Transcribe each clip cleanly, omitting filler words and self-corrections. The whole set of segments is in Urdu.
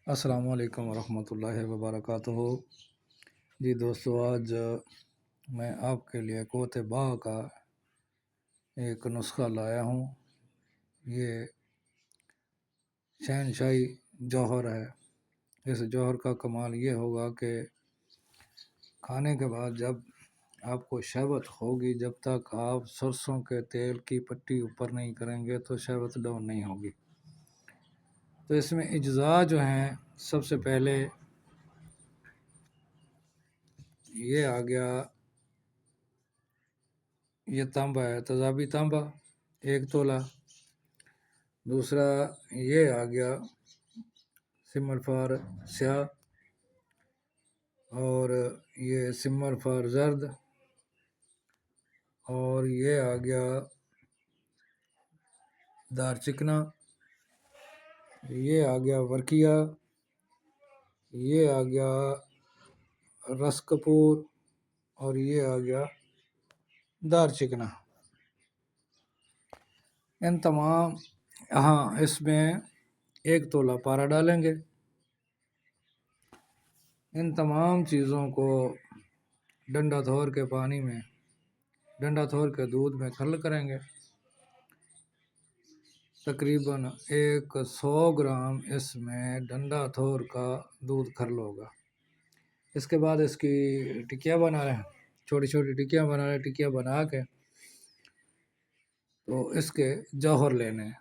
السلام علیکم ورحمۃ اللہ وبرکاتہ۔ جی دوستو، آج میں آپ کے لیے قوت با کا ایک نسخہ لایا ہوں۔ یہ شہنشاہی جوہر ہے۔ اس جوہر کا کمال یہ ہوگا کہ کھانے کے بعد جب آپ کو شہوت ہوگی، جب تک آپ سرسوں کے تیل کی پٹی اوپر نہیں کریں گے تو شہوت ڈاؤن نہیں ہوگی۔ تو اس میں اجزاء جو ہیں، سب سے پہلے یہ آ گیا، یہ تانبا ہے، تیزابی تانبا 1 تولہ۔ دوسرا یہ آ گیا سمر فار سیاہ، اور یہ سمر فار زرد، اور یہ آ گیا دار چکنا، یہ آ گیا ورکیہ، یہ آ گیا رس کپور، اور یہ آ گیا دار چکنا۔ ان تمام اس میں 1 تولہ پارا ڈالیں گے۔ ان تمام چیزوں کو ڈنڈا تھور کے پانی میں، ڈنڈا تھور کے دودھ میں کھل کریں گے۔ تقریباً 100 گرام اس میں ڈنڈا تھور کا دودھ کھرل ہوگا۔ اس کے بعد اس کی ٹکیاں بنا رہے ہیں، چھوٹی چھوٹی ٹکیاں بنا رہے ہیں۔ ٹکیاں بنا کے تو اس کے جوہر لینے ہیں۔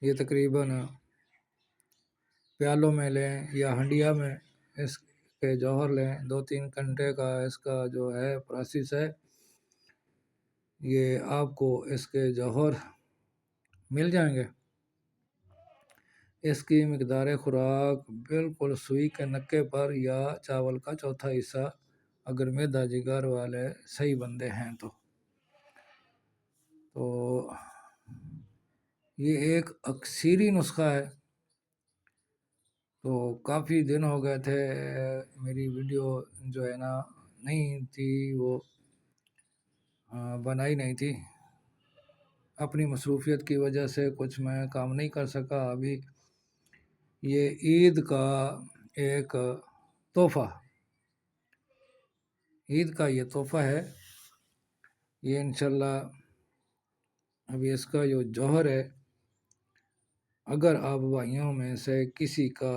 یہ تقریباً پیالوں میں لیں یا ہنڈیا میں اس کے جوہر لیں۔ 2-3 گھنٹے کا اس کا جو ہے پروسیس ہے۔ یہ آپ کو اس کے جوہر مل جائیں گے۔ اس کی مقدار خوراک بالکل سوئی کے نکے پر یا چاول کا چوتھا حصہ، اگر معدہ جگر والے صحیح بندے ہیں تو یہ ایک اکثیری نسخہ ہے۔ تو کافی دن ہو گئے تھے، میری ویڈیو جو ہے نا نہیں تھی، وہ بنائی نہیں تھی۔ اپنی مصروفیت کی وجہ سے کچھ میں کام نہیں کر سکا۔ ابھی یہ عید کا ایک تحفہ، عید کا یہ تحفہ ہے۔ یہ انشاءاللہ ابھی اس کا جو جوہر ہے، اگر آپ بھائیوں میں سے کسی کا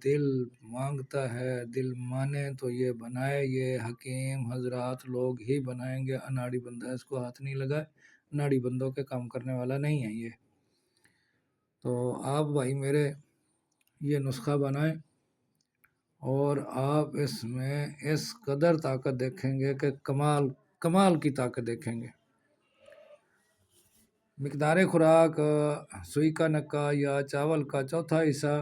دل مانگتا ہے، دل مانے تو یہ بنائے۔ یہ حکیم حضرات لوگ ہی بنائیں گے، اناڑی بندہ اس کو ہاتھ نہیں لگائے۔ اناڑی بندوں کے کام کرنے والا نہیں ہے یہ۔ تو آپ بھائی میرے یہ نسخہ بنائیں، اور آپ اس میں اس قدر طاقت دیکھیں گے کہ کمال کی طاقت دیکھیں گے۔ مقدار خوراک سوئی کا نکا یا چاول کا چوتھا حصہ،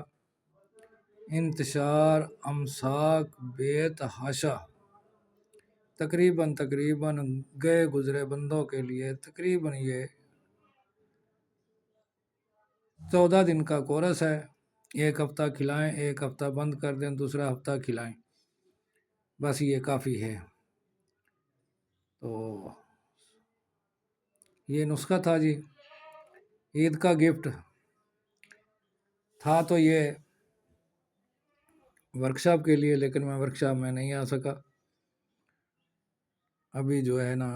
انتشار امساک بے تحاشا، تقریباً گئے گزرے بندوں کے لیے تقریباً یہ 14 دن کا کورس ہے۔ 1 ہفتہ کھلائیں، 1 ہفتہ بند کر دیں، دوسرا ہفتہ کھلائیں، بس یہ کافی ہے۔ تو یہ نسخہ تھا جی، عید کا گفٹ تھا۔ تو یہ ورکشاپ کے لیے، لیکن میں ورکشاپ میں نہیں آ سکا۔ ابھی جو ہے نا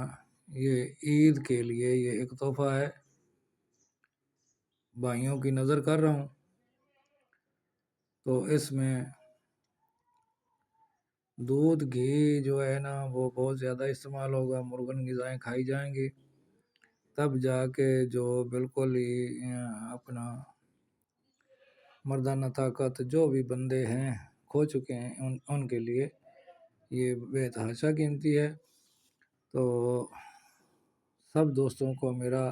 یہ عید کے لیے یہ ایک تحفہ ہے، بھائیوں کی نظر کر رہا ہوں۔ تو اس میں دودھ گھی جو ہے نا وہ بہت زیادہ استعمال ہوگا، مرغن غذائیں کھائی جائیں گی، تب جا کے جو بالکل ہی اپنا مردانہ طاقت جو بھی بندے ہیں کھو چکے ہیں، ان کے لیے یہ بے تحاشا قیمتی ہے۔ تو سب دوستوں کو میرا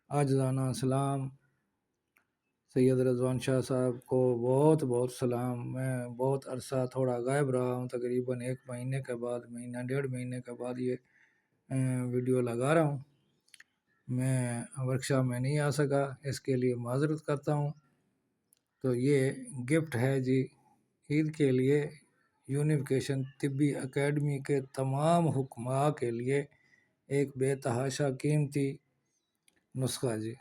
عاجزانہ سلام۔ سید رضوان شاہ صاحب کو بہت بہت سلام۔ میں بہت عرصہ تھوڑا غائب رہا ہوں، تقریباً 1 مہینے کے بعد، مہینہ 1.5 مہینے کے بعد یہ ویڈیو لگا رہا ہوں۔ میں ورکشاپ میں نہیں آ سکا، اس کے لیے معذرت کرتا ہوں۔ تو یہ گفٹ ہے جی عید کے لیے، یونیفیکیشن طبی اکیڈمی کے تمام حکماء کے لیے ایک بے تحاشا قیمتی نسخہ جی۔